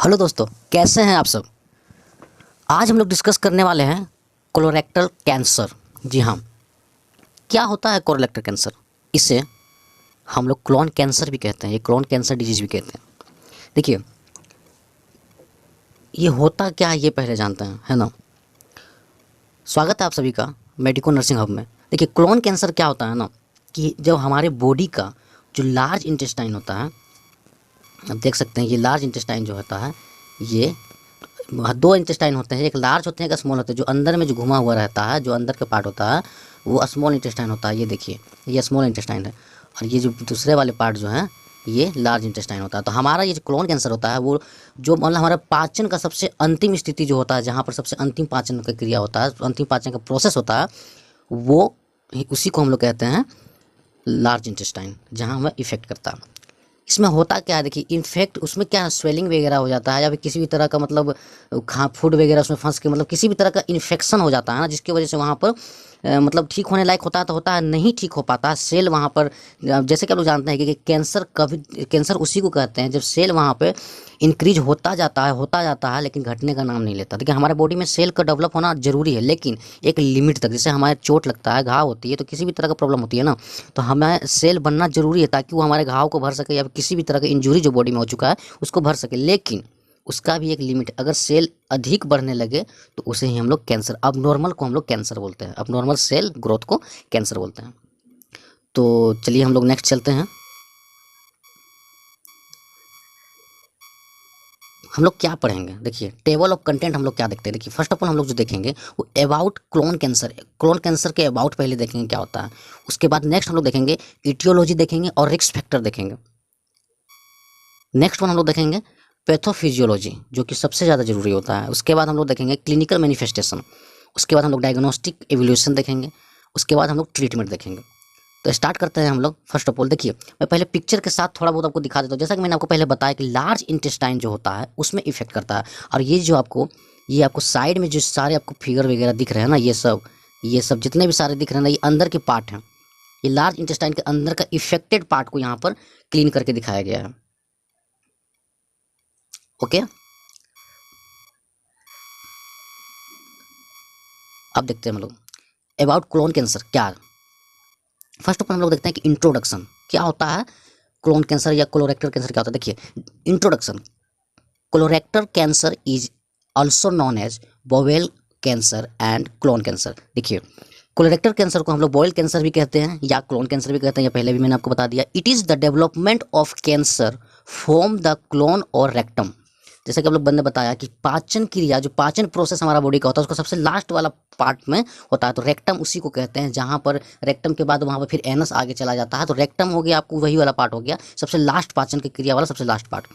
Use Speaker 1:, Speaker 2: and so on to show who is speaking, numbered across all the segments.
Speaker 1: Hello दोस्तों, कैसे हैं आप सब। आज हम लोग डिस्कस करने वाले हैं कोलोरेक्टल कैंसर। जी हाँ, क्या होता है कोलोरेक्टल कैंसर? इसे हम लोग क्लोन कैंसर भी कहते हैं, ये क्लोन कैंसर डिजीज़ भी कहते हैं। देखिए, ये होता क्या है ये पहले जानते हैं, है ना। स्वागत है आप सभी का मेडिको नर्सिंग हब में। देखिए, क्लोन कैंसर क्या होता है ना, कि जब हमारे बॉडी का जो लार्ज इंटेस्टाइन होता है, आप देख सकते हैं ये लार्ज इंटेस्टाइन जो होता है, ये दो इंटेस्टाइन होते हैं, एक लार्ज होते हैं एक स्मॉल होते हैं। जो अंदर में जो घुमा हुआ रहता है, जो अंदर का पार्ट होता है, वो स्मॉल इंटेस्टाइन होता है। ये देखिए, ये स्मॉल इंटेस्टाइन है, और ये जो दूसरे वाले पार्ट जो है ये लार्ज इंटेस्टाइन होता है। तो हमारा ये जो क्लोन कैंसर होता है, वो जो मतलब हमारा पाचन का सबसे अंतिम स्थिति जो होता है, जहाँ पर सबसे अंतिम पाचन का क्रिया होता है, अंतिम पाचन का प्रोसेस होता है, वो उसी को हम लोग कहते हैं लार्ज इंटेस्टाइन, जहाँ हमें इफेक्ट करता है। इसमें होता क्या है, देखिए, इन्फेक्ट उसमें क्या स्वेलिंग वगैरह हो जाता है, या फिर किसी भी तरह का मतलब खा फूड वगैरह उसमें फंस के मतलब किसी भी तरह का इन्फेक्शन हो जाता है ना, जिसकी वजह से वहाँ पर मतलब ठीक होने लायक होता है तो होता है, नहीं ठीक हो पाता है सेल वहाँ पर। जैसे कि आप लोग जानते हैं कि कैंसर कभी कैंसर उसी को कहते हैं जब सेल वहाँ पे इंक्रीज होता जाता है लेकिन घटने का नाम नहीं लेता। देखिए, हमारे बॉडी में सेल का डेवलप होना जरूरी है, लेकिन एक लिमिट तक। जैसे हमारे चोट लगता है, घाव होती है, तो किसी भी तरह का प्रॉब्लम होती है ना, तो हमें सेल बनना जरूरी है ताकि वो हमारे घाव को भर सके, या किसी भी तरह का इंजरी जो बॉडी में हो चुका है उसको भर सके। लेकिन उसका भी एक लिमिट, अगर सेल अधिक बढ़ने लगे तो उसे ही हम लोग कैंसर, अब नॉर्मल को हम लोग कैंसर बोलते हैं, अब नॉर्मल सेल ग्रोथ को कैंसर बोलते हैं। तो चलिए हम लोग नेक्स्ट चलते हैं। हम लोग क्या पढ़ेंगे, देखिए टेबल ऑफ कंटेंट हम लोग क्या देखते हैं। देखिए, फर्स्ट ऑफ ऑल हम लोग जो देखेंगे वो about clone cancer, clone cancer के अबाउट पहले देखेंगे क्या होता है। उसके बाद नेक्स्ट हम लोग देखेंगे इटियोलॉजी देखेंगे और रिस्क फैक्टर देखेंगे। नेक्स्ट वन हम लोग देखेंगे पैथोफिजियोलॉजी, जो कि सबसे ज़्यादा जरूरी होता है। उसके बाद हम लोग देखेंगे क्लिनिकल मैनिफेस्टेशन। उसके बाद हम लोग डायग्नोस्टिक एवोल्यूशन देखेंगे। उसके बाद हम लोग ट्रीटमेंट देखेंगे। तो स्टार्ट करते हैं हम लोग। फर्स्ट ऑफ ऑल देखिए, मैं पहले पिक्चर के साथ थोड़ा बहुत आपको दिखा देता हूँ। जैसा कि मैंने आपको पहले बताया कि लार्ज इंटेस्टाइन जो होता है उसमें इफेक्ट करता है, और ये आपको साइड में जो सारे आपको फिगर वगैरह दिख रहे हैं ना, ये सब जितने भी सारे दिख रहे हैं ना, ये अंदर के पार्ट हैं। ये लार्ज इंटेस्टाइन के अंदर का इफेक्टेड पार्ट को यहाँ पर क्लीन करके दिखाया गया है। ओके, अब देखते हैं हम लोग अबाउट क्लोन कैंसर क्या है। फर्स्ट ऑफ ऑल हम लोग देखते हैं कि इंट्रोडक्शन क्या होता है, क्लोन कैंसर या कोलोरेक्टल कैंसर क्या होता है। देखिए, introduction, colorectal cancer is also known as bowel cancer and colon cancer. देखिए, कोलोरेक्टल कैंसर को हम लोग बॉयल कैंसर भी कहते हैं या क्लोन कैंसर भी कहते हैं, या पहले भी मैंने आपको बता दिया। It is the development of cancer from the clone और रेक्टम। जैसे कि आप लोग बंदे बताया कि पाचन क्रिया, जो पाचन प्रोसेस हमारा बॉडी का होता है, उसका सबसे लास्ट वाला पार्ट में होता है, तो रेक्टम उसी को कहते हैं। जहाँ पर रेक्टम के बाद वहाँ पर फिर एनस आगे चला जाता है, तो रेक्टम हो गया आपको वही वाला पार्ट हो गया, सबसे लास्ट पाचन की क्रिया वाला सबसे लास्ट पार्ट।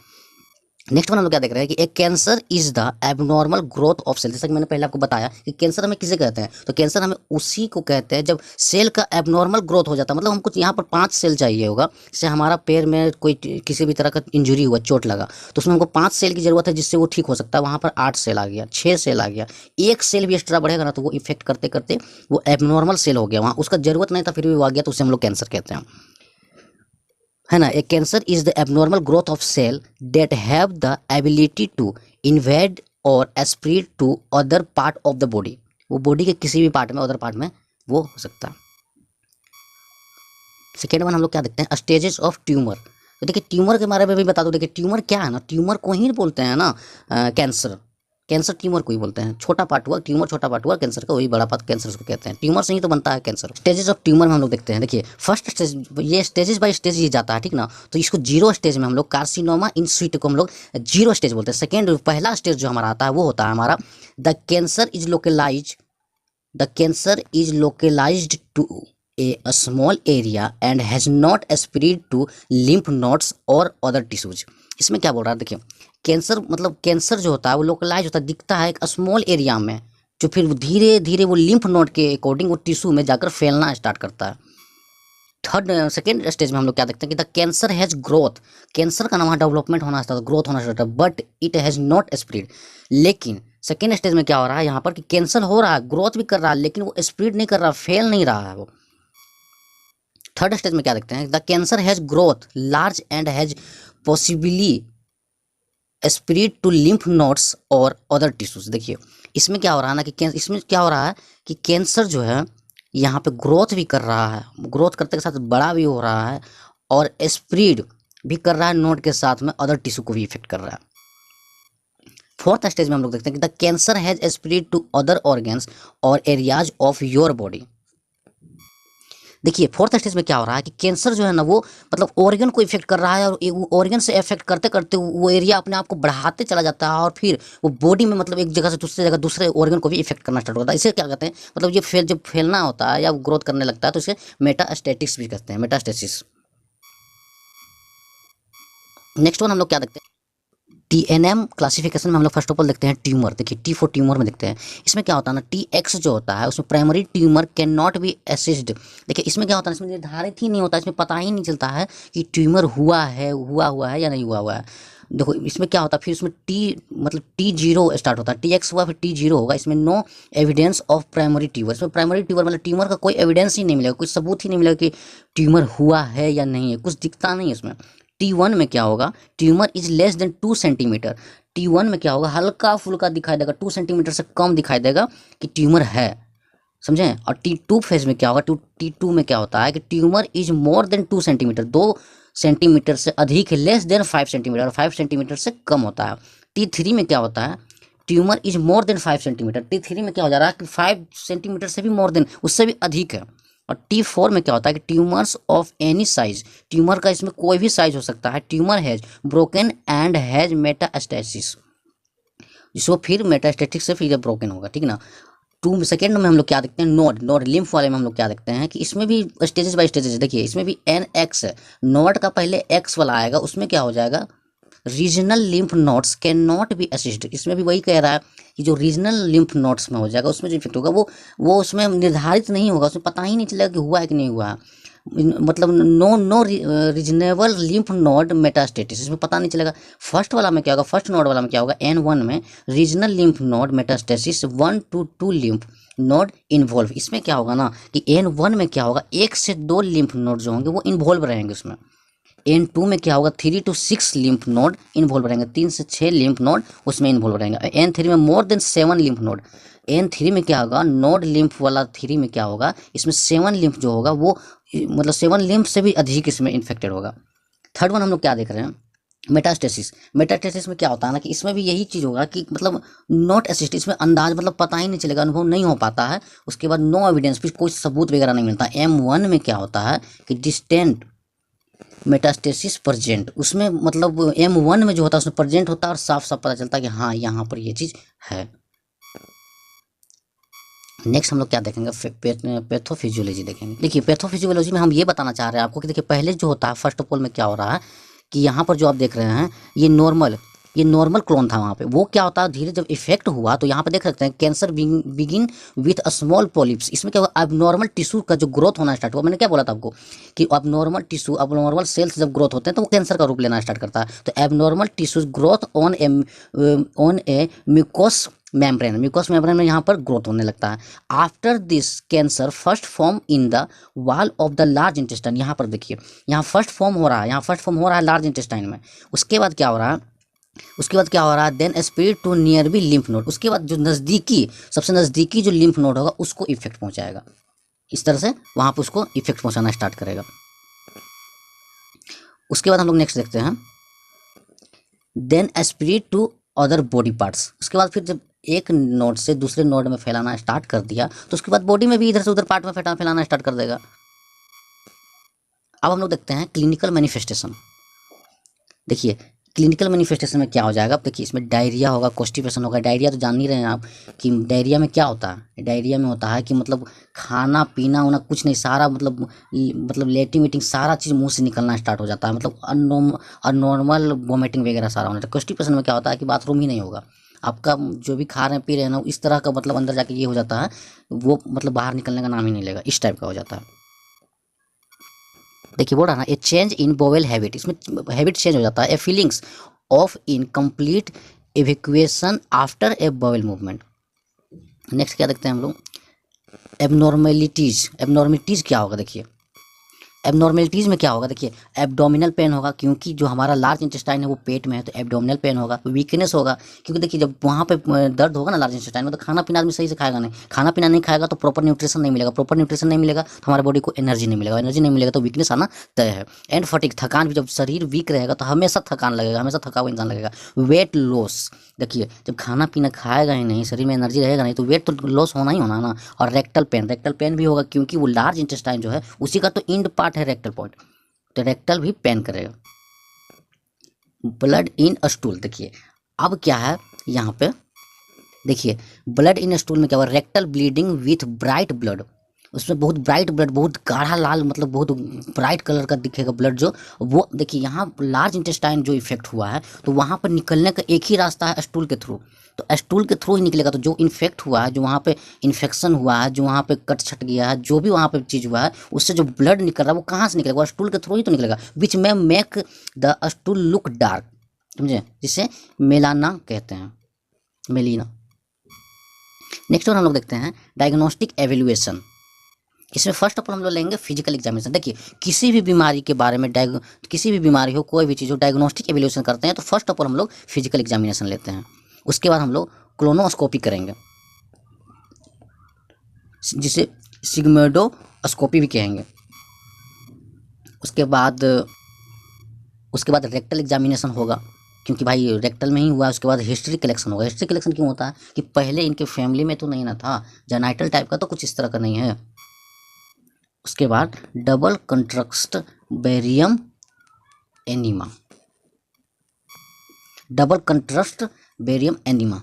Speaker 1: नेक्स्ट वन हम लोग क्या देख रहे हैं कि एक cancer is the abnormal growth of cell. जैसा कि मैंने पहले आपको बताया कि कैंसर हमें किसे कहते हैं, तो कैंसर हमें उसी को कहते हैं जब सेल का एबनॉर्मल ग्रोथ हो जाता है। मतलब हमको यहाँ पर 5 सेल चाहिए होगा। जैसे हमारा पैर में कोई किसी भी तरह का इंजरी हुआ, चोट लगा, तो उसमें हमको 5 सेल की जरूरत है जिससे वो ठीक हो सकता है। वहाँ पर 8 सेल आ गया, 6 सेल आ गया, एक सेल भी एक्स्ट्रा बढ़ेगा ना तो वो इफेक्ट करते करते वो एबनॉर्मल सेल हो गया, वहाँ उसका जरूरत नहीं था फिर भी वो आ गया, तो उसे हम लोग कैंसर कहते हैं, है ना। A cancer is the abnormal growth of cell that have the ability to invade और spread to other part of the body. वो बॉडी के किसी भी पार्ट में, अदर पार्ट में वो हो सकता है। सेकेंड वन हम लोग क्या देखते हैं, स्टेजेस ऑफ ट्यूमर। तो देखिए, ट्यूमर के बारे में भी बता दो। देखिए, ट्यूमर क्या है ना, ट्यूमर को ही बोलते हैं ना कैंसर। कैंसर ट्यूमर को ही बोलते हैं। छोटा पार्ट हुआ ट्यूमर, छोटा पार्ट हुआ कैंसर का, वही बड़ा पार्ट कैंसर उसको कहते हैं। ट्यूमर से ही तो बनता है कैंसर। स्टेजेस ऑफ ट्यूमर में हम लोग देखते हैं। देखिए, फर्स्ट स्टेज, ये स्टेजेस बाय स्टेज ये जाता है, ठीक ना। तो इसको 0 स्टेज में हम लोग कार्सिनोमा इन सीटू को हम लोग 0 स्टेज बोलते हैं। सेकेंड, पहला स्टेज जो हमारा आता है वो होता है हमारा the cancer is localised to a small area and has not spread to lymph nodes और other tissues। इसमें क्या बोल रहा है, देखिए, कैंसर मतलब कैंसर जो होता है वो लोकलाइज होता है, दिखता है एक स्मॉल एरिया में, जो फिर धीरे धीरे वो लिम्फ नोड के अकॉर्डिंग वो टिश्यू में जाकर फैलना स्टार्ट करता है। सेकेंड स्टेज में हम लोग क्या देखते हैं कि the cancer has growth. Cancer का नाम डेवलपमेंट होना स्टार्ट, ग्रोथ होना start, but it has not spread. लेकिन सेकेंड स्टेज में क्या हो रहा है यहाँ पर कि कैंसर हो रहा है, ग्रोथ भी कर रहा है, लेकिन वो स्प्रेड नहीं कर रहा, फैल नहीं रहा है वो। थर्ड स्टेज में क्या देखते हैं, the cancer has growth large and has possibly spread to lymph nodes और अदर टिश्यूज। देखिए इसमें क्या हो रहा है ना कि इसमें क्या हो रहा है कि कैंसर जो है यहाँ पे ग्रोथ भी कर रहा है, ग्रोथ करते के साथ बड़ा भी हो रहा है और स्प्रेड भी कर रहा है नोड के साथ में अदर टिश्यू को भी इफेक्ट कर रहा है। फोर्थ स्टेज में हम लोग देखते हैं कि the cancer has spread to other organs और एरियाज ऑफ योर बॉडी। देखिए फोर्थ स्टेज में क्या हो रहा है कि कैंसर जो है ना वो मतलब ऑर्गन को इफेक्ट कर रहा है और ऑर्गन से इफेक्ट करते करते वो एरिया अपने आप को बढ़ाते चला जाता है और फिर वो बॉडी में मतलब एक जगह से दूसरी जगह दूसरे ऑर्गन को भी इफेक्ट करना स्टार्ट होता है। इसे क्या कहते हैं, मतलब ये जब फैलना होता है या ग्रोथ करने लगता है तो इसे मेटास्टेटिक्स भी कहते हैं, मेटास्टेसिस। नेक्स्ट वन हम लोग क्या देखते हैं, TNM क्लासिफिकेशन में हम लोग फर्स्ट ऑफ ऑल देखते हैं ट्यूमर। देखिए T फॉर ट्यूमर में देखते हैं, इसमें क्या होता है ना TX जो होता है उसमें primary tumour can not be assessed. देखिए इसमें क्या होता है, इसमें निर्धारित ही नहीं होता, इसमें पता ही नहीं चलता है कि ट्यूमर हुआ हुआ है या नहीं हुआ है। देखो इसमें क्या होता है, फिर इसमें मतलब T0 स्टार्ट होता है, TX हुआ फिर T0 होगा। इसमें no evidence of primary tumour, इसमें प्राइमरी ट्यूमर मतलब ट्यूमर का कोई एविडेंस ही नहीं मिलेगा, कोई सबूत ही नहीं मिलेगा कि ट्यूमर हुआ है या नहीं है, कुछ दिखता नहीं इसमें। T1 में क्या होगा, tumour is less than 2 centimetre. T1 में क्या होगा, हल्का फुल्का दिखाई देगा, 2 सेंटीमीटर से कम दिखाई देगा कि ट्यूमर है, समझे। और T2 फेज में क्या होगा, T2 में क्या होता है कि tumour is more than 2 centimetre, 2 centimetre से अधिक है, लेस देन 5 सेंटीमीटर, 5 सेंटीमीटर से कम होता है। T3 में क्या होता है, tumour is more than 5 centimetre, T3 में क्या हो जा रहा है कि 5 सेंटीमीटर से भी मोर देन, उससे भी अधिक है। और T4 में क्या होता है कि tumours of any size, tumour का इसमें कोई भी साइज हो सकता है, tumour has broken and has metastasis, जिसको फिर मेटास्टेटिक से फिर ब्रोकन होगा, ठीक ना। सेकेंड में हम लोग क्या देखते हैं, नोड लिम्फ वाले में हम लोग क्या देखते हैं कि इसमें भी स्टेजेस बाय स्टेजेस। देखिए इसमें भी NX है, नोड का पहले X वाला आएगा, उसमें क्या हो जाएगा, regional lymph nodes can not B assist. इसमें भी वही कह रहा है कि जो रीजनल लिम्फ नोड्स में हो जाएगा उसमें जो इफेक्ट होगा वो उसमें निर्धारित नहीं होगा, उसमें पता ही नहीं चलेगा कि हुआ है कि नहीं हुआ है, मतलब no reasonable lymph node metastasis, इसमें पता नहीं चलेगा। फर्स्ट वाला में क्या होगा, फर्स्ट नोड वाला में क्या होगा, N1 में regional lymph node metastasis 1 to 2 lymph node involve. इसमें क्या होगा ना कि N1 में क्या होगा, 1 से 2 लिम्फ नोड जो होंगे वो इन्वॉल्व रहेंगे उसमें। N2 में क्या होगा, 3 to 6 लिम्फ नोड इन्वॉल्व रहेंगे, 3 से 6 लिम्फ नोड उसमें इन्वॉल्व रहेंगे। N3 में more than 7 lymph node. N3 में क्या होगा, नोड लिम्फ वाला 3 में क्या होगा, इसमें 7 लिम्फ जो होगा वो मतलब 7 लिम्फ से भी अधिक इसमें इन्फेक्टेड होगा। थर्ड वन हम लोग क्या देख रहे हैं, मेटास्टेसिस। मेटास्टेसिस में क्या होता है ना कि इसमें भी यही चीज़ होगा कि मतलब नॉट असिस्ट, इसमें अंदाज मतलब पता ही नहीं चलेगा, अनुभव नहीं हो पाता है। उसके बाद नो एविडेंस, फिर कोई सबूत वगैरह नहीं मिलता। M1 में क्या होता है कि डिस्टेंट मेटास्टेसिस प्रेजेंट, उसमें मतलब M1 में जो होता है उसमें प्रेजेंट होता है और साफ साफ पता चलता है कि हाँ यहाँ पर ये चीज़ है। नेक्स्ट हम लोग क्या देखेंगे, पैथोफिजियोलॉजी देखेंगे। देखिए पैथोफिजियोलॉजी में हम ये बताना चाह रहे हैं आपको कि देखिए पहले जो होता है फर्स्ट ऑफ ऑल में क्या हो रहा है कि यहाँ पर जो आप देख रहे हैं ये नॉर्मल क्लोन था, वहाँ पे वो क्या होता है धीरे जब इफेक्ट हुआ तो यहाँ पे देख सकते हैं cancer begin with a small polyps. इसमें क्या हुआ, अबनॉर्मल टिश्यू का जो ग्रोथ होना स्टार्ट हुआ, मैंने क्या बोला था आपको कि अबनॉर्मल टिश्यू, अबनॉर्मल सेल्स जब ग्रोथ होते हैं तो वो कैंसर का रूप लेना स्टार्ट करता है। तो abnormal tissues growth on A mucus membrane में यहाँ पर ग्रोथ होने लगता है। After this cancer first form in the wall of the large intestine. यहाँ पर देखिए यहाँ फर्स्ट फॉर्म हो रहा है, लार्ज इंटेस्टाइन में। उसके बाद क्या हो रहा है, then spread to nearby lymph node. उसके बाद जो सबसे नज़दीकी जो लिम्फ नोड होगा उसको इफेक्ट पहुंचाएगा, इस तरह से वहाँ पर उसको इफेक्ट पहुंचाना स्टार्ट करेगा। उसके बाद हम लोग नेक्स्ट देखते हैं, then spread to other body parts. उसके बाद फिर जब एक नोड से दूसरे नोड में फैलाना स्टार्ट कर दिया तो उसके बाद बॉडी में भी इधर से उधर पार्ट में फैलाना स्टार्ट कर देगा। अब हम लोग देखते हैं क्लिनिकल मैनिफेस्टेशन। देखिए क्लिनिकल मैनिफेस्टेशन में क्या हो जाएगा, अब देखिए इसमें डायरिया होगा, कॉन्स्टिपेशन होगा। डायरिया तो जान ही रहे हैं आप कि डायरिया में क्या होता है, डायरिया में होता है कि मतलब खाना पीना उना कुछ नहीं, सारा मतलब लेटिंग वेटिंग सारा चीज़ मुंह से निकलना स्टार्ट हो जाता है, मतलब अननॉर्मल वोमिटिंग वगैरह सारा होना। कॉन्स्टिपेशन में क्या होता है कि बाथरूम ही नहीं होगा, आपका जो भी खा रहे हैं पी रहे हैं ना इस तरह का मतलब अंदर जाके ये हो जाता है, वो मतलब बाहर निकलने का नाम ही नहीं लेगा, इस टाइप का हो जाता है। देखिए बोल रहा ना a change in bowel habit, इसमें हैबिट चेंज हो जाता है। A feelings of incomplete evacuation after a bowel movement. Next क्या देखते हैं हम लोग, एबनॉर्मेलिटीज़ क्या होगा, देखिए एबनॉर्मेलिटीज़ में क्या होगा, देखिए एब्डोमिनल पेन होगा, क्योंकि जो हमारा लार्ज इंटेस्टाइन है वो पेट में है, तो एब्डोमिनल पेन होगा। वीकनेस होगा, क्योंकि देखिए जब वहाँ पे दर्द होगा ना लार्ज इंटेस्टाइन में, तो खाना पीना आदमी सही से खाएगा नहीं, खाना पीना नहीं खाएगा तो प्रॉपर न्यूट्रिशन नहीं मिलेगा, प्रॉपर न्यूट्रिशन नहीं मिलेगा तो हमारे बॉडी को एनर्जी नहीं मिलेगा, एनर्जी नहीं मिलेगा तो वीकनेस आना तय है। एंड फटीग, थकान भी, जब शरीर वीक रहेगा तो हमेशा थकान लगेगा, हमेशा थका हुआ इंसान लगेगा। वेट लॉस, देखिए जब खाना पीना खाएगा ही नहीं, शरीर में एनर्जी रहेगा नहीं, तो वेट तो लॉस होना ही होना है ना। और रेक्टल पेन भी होगा, क्योंकि वो लार्ज इंटेस्टाइन जो है उसी का तो इंड पार्ट है रेक्टल पॉइंट, तो रेक्टल भी पेन करेगा। ब्लड इन स्टूल, देखिए अब क्या है यहाँ पे, देखिए ब्लड इन स्टूल में क्या हुआ, rectal bleeding with bright blood, उसमें बहुत ब्राइट ब्लड, बहुत गाढ़ा लाल, मतलब बहुत ब्राइट कलर का दिखेगा ब्लड जो वो। देखिए यहाँ लार्ज इंटेस्टाइन जो इफेक्ट हुआ है तो वहाँ पर निकलने का एक ही रास्ता है, स्टूल के थ्रू, तो स्टूल के थ्रू ही निकलेगा। तो जो इन्फेक्ट हुआ है, जो वहाँ पे इन्फेक्शन हुआ है, जो वहाँ पे कट छट गया है, जो भी वहाँ पे चीज़ हुआ है, उससे जो ब्लड निकल रहा है वो कहाँ से निकलेगा, वो स्टूल के थ्रू ही तो निकलेगा, विच में make the stool look dark, समझे, जिसे मेलाना कहते हैं, मेलिना। नेक्स्ट वन हम लोग देखते हैं डायग्नोस्टिक एवेल्युएशन। इसमें फर्स्ट ऑफ ऑल हम लोग लेंगे फिजिकल एग्जामिनेशन। देखिए किसी भी बीमारी के बारे में, किसी भी बीमारी हो, कोई भी चीज़ हो, डायग्नोस्टिक एवेल्युएशन करते हैं तो फर्स्ट ऑफ ऑल हम लोग फिजिकल एग्जामिनेशन लेते हैं। उसके बाद हम लोग क्लोनोस्कोपी करेंगे, जिसे सिग्मोइडोस्कोपी भी कहेंगे। उसके बाद रेक्टल एग्जामिनेशन होगा, क्योंकि भाई रेक्टल में ही हुआ है। उसके बाद हिस्ट्री कलेक्शन होगा। हिस्ट्री कलेक्शन क्यों होता है कि पहले इनके फैमिली में तो नहीं ना था, जेनाइटल टाइप का तो कुछ इस तरह का नहीं है। उसके बाद double contrast barium enema, double contrast barium enema.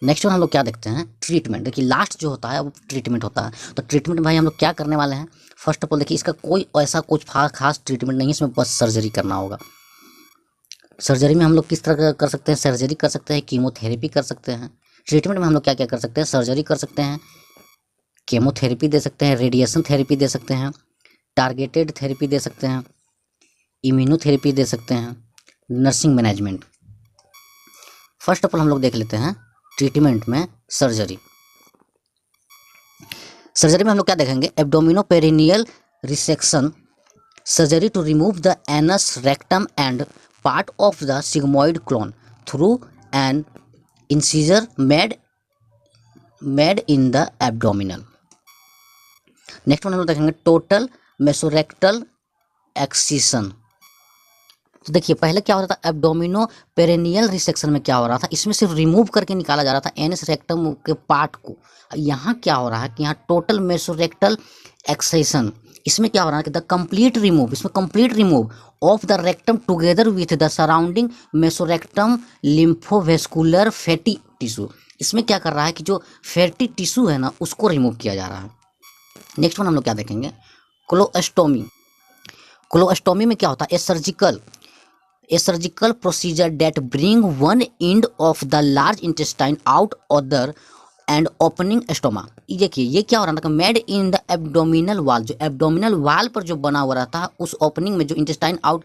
Speaker 1: Next one हम लोग क्या देखते हैं, ट्रीटमेंट। देखिए लास्ट जो होता है वो ट्रीटमेंट होता है। तो ट्रीटमेंट में भाई हम लोग क्या करने वाले हैं, फर्स्ट ऑफ ऑल देखिए इसका कोई ऐसा कुछ खास ट्रीटमेंट नहीं है, इसमें बस सर्जरी करना होगा। सर्जरी में हम लोग किस तरह कर सकते हैं, सर्जरी कर सकते हैं, कीमोथेरेपी कर सकते हैं। ट्रीटमेंट में हम लोग क्या क्या कर सकते हैं, सर्जरी कर सकते हैं, केमोथेरेपी दे सकते हैं, रेडिएशन थेरेपी दे सकते हैं, टारगेटेड थेरेपी दे सकते हैं, इम्यूनोथेरेपी दे सकते हैं, nursing management. First of all हम लोग देख लेते हैं ट्रीटमेंट में सर्जरी। सर्जरी में हम लोग क्या देखेंगे, abdominoperineal resection, surgery to remove the anus, rectum and part of the sigmoid colon through an incision made in the abdominal. Next one हम लोग देखेंगे टोटल मेसोरेक्टल एक्सिशन। तो देखिए पहले क्या होता था, एब्डोमिनो पेरेनियल रिसेक्शन में क्या हो रहा था, इसमें से रिमूव करके निकाला जा रहा था एनस रेक्टम के पार्ट को। यहाँ क्या हो रहा है कि यहाँ टोटल मेसोरेक्टल एक्सेशन, इसमें क्या हो रहा है कि द कंप्लीट रिमूव, इसमें complete remove of the rectum together with the surrounding mesorectum lymphovascular fatty tissue. इसमें क्या कर रहा है कि जो फैटी टिश्यू है ना उसको रिमूव किया जा रहा है। नेक्स्ट वन हम लोग क्या देखेंगे, कोलोस्टोमी। कोलोस्टोमी में क्या होता है, a surgical procedure that bring one end of the large intestine out other end opening stoma. ये देखिए ये क्या हो रहा था, मेड इन द एब्डोमिनल वाल, जो एब्डोमिनल वाल पर जो बना हुआ रहता है उस ओपनिंग में, जो intestine out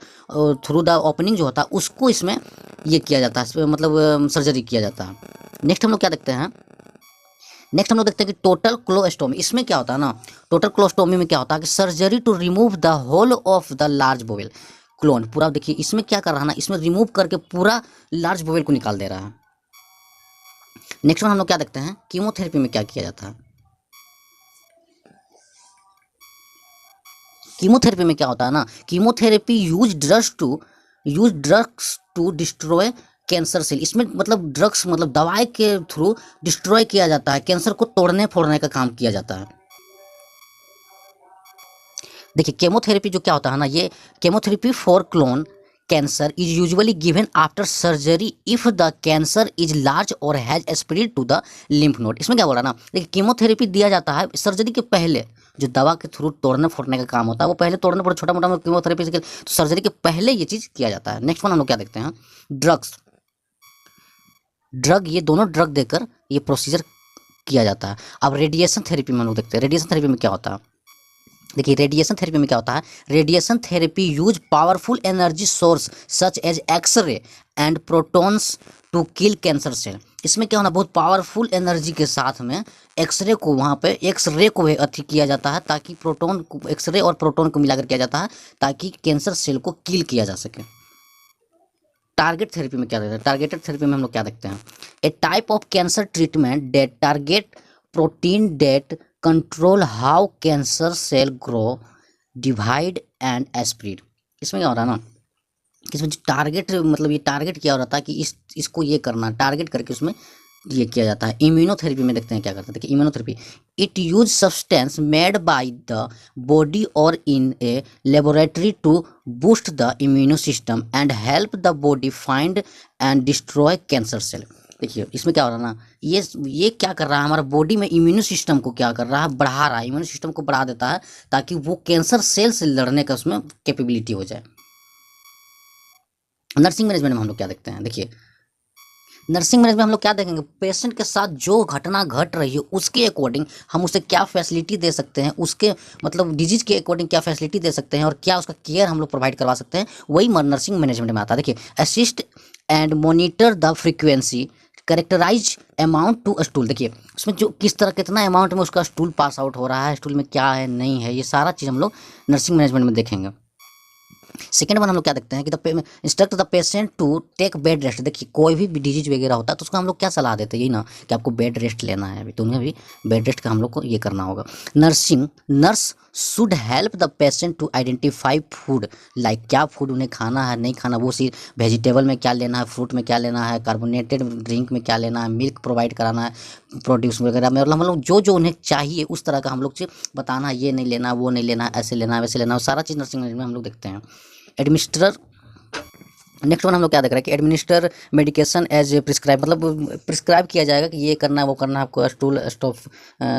Speaker 1: through the opening जो होता है उसको इसमें ये किया जाता है, मतलब सर्जरी किया जाता है। नेक्स्ट हम लोग क्या देखते हैं, नेक्स्ट हम लोग देखते हैं कि टोटल कोलोस्टोमी। इसमें क्या होता है ना, टोटल कोलोस्टोमी में क्या होता है कि surgery to remove the whole of the large bowel colon. पूरा देखिए इसमें क्या कर रहा है ना, इसमें रिमूव करके पूरा लार्ज बोवेल को निकाल दे रहा है। नेक्स्ट वन हम लोग क्या देखते हैं, कीमोथेरेपी में क्या किया जाता है। कीमोथेरेपी में क्या होता है ना, chemotherapy use drugs to destroy cancer cell. इसमें मतलब ड्रग्स, मतलब दवाई के थ्रू डिस्ट्रॉय किया जाता है, कैंसर को तोड़ने फोड़ने का काम किया जाता है। देखिए केमोथेरेपी जो क्या होता है ना, ये chemotherapy for colon cancer is usually given after surgery if the cancer is large और has spread to the lymph node. इसमें क्या बोला ना, देखिए कीमोथेरेपी दिया जाता है सर्जरी के पहले, जो दवा के थ्रू तोड़ने फोड़ने का काम होता है वो पहले तोड़ने फोड़ने छोटा मोटा कीमोथेरेपी से, तो सर्जरी के पहले ये चीज़ किया जाता है। नेक्स्ट वन हम लोग क्या देखते हैं, ड्रग, ये दोनों ड्रग देकर ये प्रोसीजर किया जाता है। अब रेडिएशन थेरेपी में हम लोग देखते हैं, रेडिएशन थेरेपी में क्या होता है। देखिए रेडिएशन थेरेपी में क्या होता है, radiation therapy use powerful energy source such as X ray and protons to kill cancer cell. इसमें क्या होना, बहुत पावरफुल एनर्जी के साथ में एक्सरे को वहाँ पे एक्सरे को अति किया जाता है, ताकि प्रोटॉन को एक्सरे और प्रोटॉन को मिलाकर किया जाता है ताकि कैंसर सेल को किल किया जा सके। टारगेट थेरेपी में क्या देखते हैं, टारगेटेड थेरेपी में हम लोग क्या देखते हैं, a type of cancer treatment that target protein that control how cancer cell grow divide and spread. इसमें क्या हो रहा है ना, इसमें जो टारगेट मतलब ये टारगेट क्या हो रहा था कि इसको ये करना, टारगेट करके उसमें ये किया जाता है। इम्यूनोथेरेपी में देखते हैं क्या करते हैं, देखिए immunotherapy, it use substance made by the body और in a laboratory to boost the immuno system and help the body find and destroy cancer cell. देखिए इसमें क्या हो रहा है ना, ये क्या कर रहा है, हमारा बॉडी में इम्यूनो सिस्टम को क्या कर रहा है, बढ़ा रहा है, इम्यूनो सिस्टम को बढ़ा देता है ताकि वो कैंसर सेल से लड़ने का उसमें कैपेबिलिटी हो जाए। नर्सिंग मैनेजमेंट में हम लोग क्या देखते हैं, देखिए नर्सिंग मैनेजमेंट में हम लोग क्या देखेंगे, पेशेंट के साथ जो घटना घट रही है उसके अकॉर्डिंग हम उसे क्या फैसिलिटी दे सकते हैं, उसके मतलब डिजीज के अकॉर्डिंग क्या फैसिलिटी दे सकते हैं और क्या उसका केयर हम लोग प्रोवाइड करवा सकते हैं, वही नर्सिंग मैनेजमेंट में आता है। देखिए assist and monitor the frequency characterize amount to stool. देखिए उसमें जो किस तरह कितना अमाउंट में उसका स्टूल पास आउट हो रहा है, स्टूल में क्या है नहीं है, ये सारा चीज़ हम लोग नर्सिंग मैनेजमेंट में देखेंगे। सेकेंड वन हम लोग क्या देखते हैं कि instruct the patient to take bed rest. देखिए कोई भी डिजीज वगैरह होता है तो उसका हम लोग क्या सलाह देते हैं, यही ना कि आपको बेड रेस्ट लेना है, अभी तो उन्हें भी बेड रेस्ट का हम लोग को ये करना होगा। Nurse should help the patient to identify food, like क्या फूड उन्हें खाना है नहीं खाना, वो सिर्फ वेजिटेबल में क्या लेना है, फ्रूट में क्या लेना है, कार्बोनेटेड ड्रिंक में क्या लेना है, मिल्क प्रोवाइड कराना है, प्रोड्यूस वगैरह में, मतलब हम लोग जो जो उन्हें चाहिए उस तरह का हम लोग से बताना, ये नहीं लेना वो नहीं लेना, ऐसे लेना है वैसे लेना है, सारा चीज़ नर्सिंग में हम लोग देखते हैं। एडमिनिस्टर, नेक्स्ट वन हम लोग क्या देख रहे हैं कि administer medication as a prescribe, मतलब प्रिस्क्राइब किया जाएगा कि ये करना है वो करना है, आपको स्टूल स्टॉप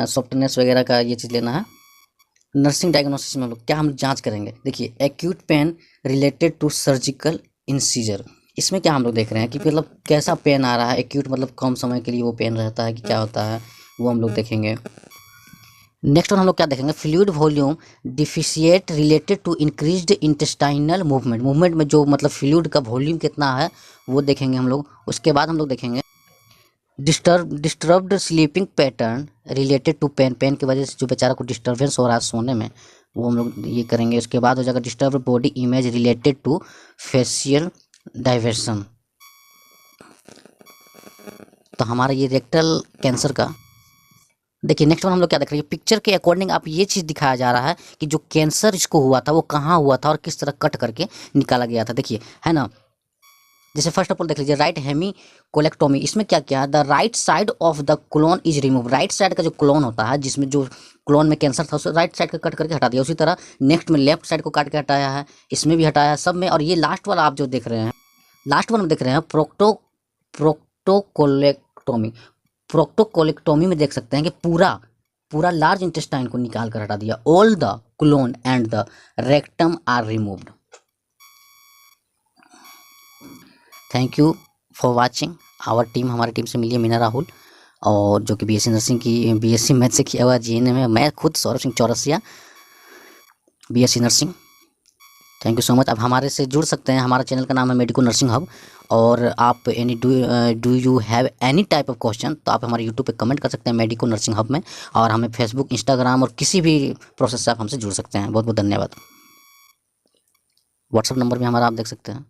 Speaker 1: सॉफ्टनेस वगैरह का ये चीज़ लेना है। नर्सिंग डायग्नोसिस में हम लोग क्या हम जांच करेंगे, देखिए acute pain related to surgical incision. इसमें क्या हम लोग देख रहे हैं कि मतलब कैसा पेन आ रहा है, एक्यूट मतलब कम समय के लिए वो पेन रहता है कि क्या होता है, वो हम लोग देखेंगे। नेक्स्ट वन हम लोग क्या देखेंगे, fluid volume deficit related to increased intestinal movement. Movement में जो मतलब फ्लूइड का वॉल्यूम कितना है वो देखेंगे हम लोग। उसके बाद हम लोग देखेंगे disturbed sleeping pattern related to pain, pain की वजह से जो बेचारा को डिस्टर्बेंस हो रहा है सोने में, वो हम लोग ये करेंगे। उसके बाद हो जाएगा disturb body image related to facial diversion. तो हमारा ये रेक्टल कैंसर का देखिए। नेक्स्ट वन हम लोग क्या देख रहे हैं, पिक्चर के अकॉर्डिंग आप ये चीज़ दिखाया जा रहा है कि जो कैंसर इसको हुआ था वो कहाँ हुआ था और किस तरह कट करके निकाला गया था, देखिए है ना। जैसे फर्स्ट ऑफ ऑल देख लीजिए राइट हेमी कोलेक्टोमी, इसमें क्या किया, the right side of the clone is remove. Right side का जो क्लोन होता है जिसमें जो क्लोन में कैंसर था उसे राइट साइड का कट करके हटा दिया। उसी तरह नेक्स्ट में लेफ्ट साइड को काट के हटाया है, इसमें भी हटाया है सब में। और ये लास्ट वाला आप जो देख रहे हैं, लास्ट वन में देख रहे हैं प्रोक्टोकोलेक्टोमी। प्रोक्टोकोलेक्टोमी में देख सकते हैं कि पूरा लार्ज इंटेस्टाइन को निकाल कर हटा दिया। All the colon and the rectum are removed. Thank you for watching our team. हमारी टीम से मिली है मीना राहुल, और जो कि बीएससी नर्सिंग की बीएससी मैथ से किया हुआ जीएनए में, मैं खुद Saurabh Singh Chaurasia BSc nursing. Thank you so much. अब हमारे से जुड़ सकते हैं, हमारा चैनल का नाम है मेडिको नर्सिंग हब। और आप any do you have any type of question तो आप हमारे यूट्यूब पे कमेंट कर सकते हैं मेडिको नर्सिंग हब में, और हमें फेसबुक इंस्टाग्राम और किसी भी प्रोसेस से आप हमसे जुड़ सकते हैं। बहुत बहुत धन्यवाद। व्हाट्सअप नंबर भी हमारा आप देख सकते हैं।